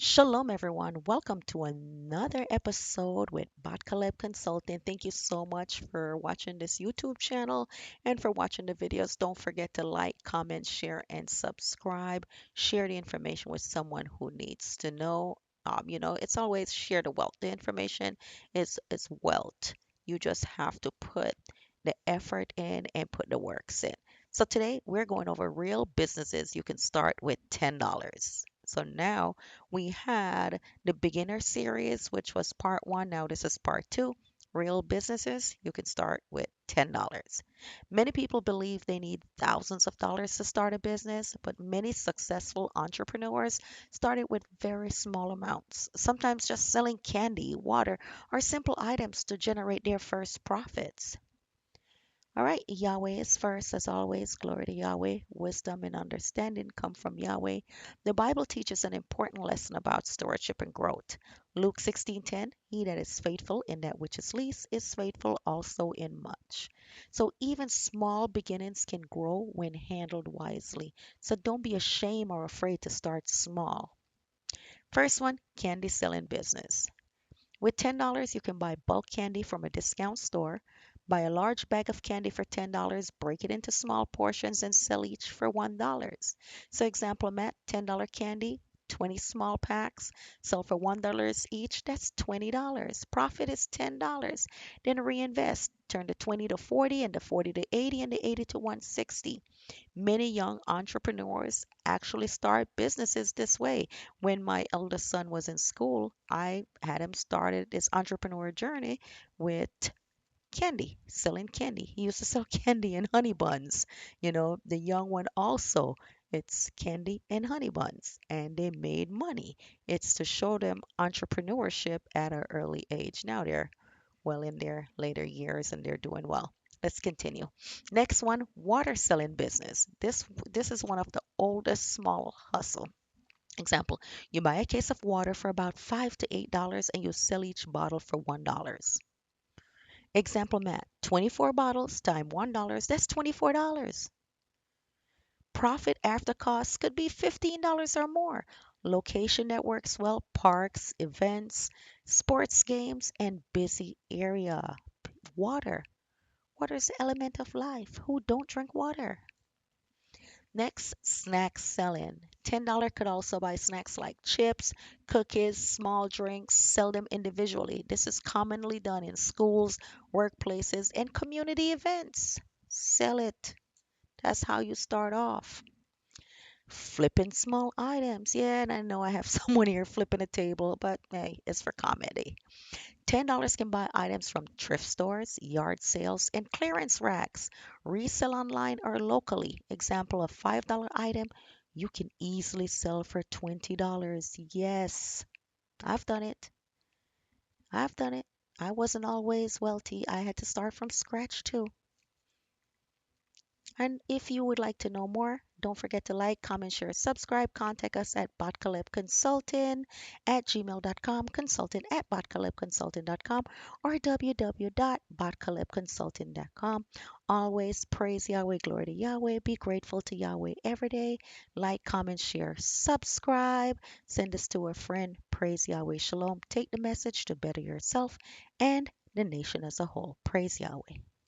Shalom, everyone. Welcome to another episode with BahtKaleb Consulting. Thank you so much for watching this YouTube channel and for watching the videos. Don't forget to like, comment, share, and subscribe. Share the information with someone who needs to know. It's always share the wealth. The information is wealth. You just have to put the effort in and put the works in. So today we're going over real businesses you can start with $10. So now we had the beginner series, which was part one. Now this is part two. Real businesses, you can start with $10. Many people believe they need thousands of dollars to start a business, but many successful entrepreneurs started with very small amounts, sometimes just selling candy, water, or simple items to generate their first profits. All right, Yahweh is first, as always. Glory to Yahweh. Wisdom and understanding come from Yahweh. The Bible teaches an important lesson about stewardship and growth. Luke 16:10, he that is faithful in that which is least is faithful also in much. So even small beginnings can grow when handled wisely. So don't be ashamed or afraid to start small. First one, candy selling business. With $10, you can buy bulk candy from a discount store. Buy a large bag of candy for $10, break it into small portions, and sell each for $1. So, example, Matt, $10 candy, 20 small packs, sell for $1 each. That's $20. Profit is $10. Then reinvest. Turn the 20 to 40, and the 40 to 80, and the 80 to 160. Many young entrepreneurs actually start businesses this way. When my eldest son was in school, I had him started this entrepreneur journey with candy, selling candy. He used to sell candy and honey buns. The young one also, it's candy and honey buns, and they made money. It's to show them entrepreneurship at an early age. Now they're well in their later years and they're doing well. Let's continue. Next one, water selling business. This is one of the oldest small hustle. Example, you buy a case of water for about $5 to $8 and you sell each bottle for $1. Example, Matt, 24 bottles times $1, that's $24. Profit after costs could be $15 or more. Location that works well, parks, events, sports games, and busy area. Water. Water is the element of life. Who don't drink water? Next, snack selling. $10 could also buy snacks like chips, cookies, small drinks, sell them individually. This is commonly done in schools, workplaces, and community events. Sell it. That's how you start off. Flipping small items. Yeah, and I know I have someone here flipping a table, but hey, it's for comedy. $10 can buy items from thrift stores, yard sales, and clearance racks. Resell online or locally. Example, a $5 item you can easily sell for $20. Yes, I've done it. I've done it. I wasn't always wealthy. I had to start from scratch too. And if you would like to know more, don't forget to like, comment, share, subscribe. Contact us at BahtKalebConsulting@gmail.com, consultant@BahtKalebConsulting.com, or www.BahtKalebConsulting.com. Always praise Yahweh, glory to Yahweh. Be grateful to Yahweh every day. Like, comment, share, subscribe. Send this to a friend. Praise Yahweh. Shalom. Take the message to better yourself and the nation as a whole. Praise Yahweh.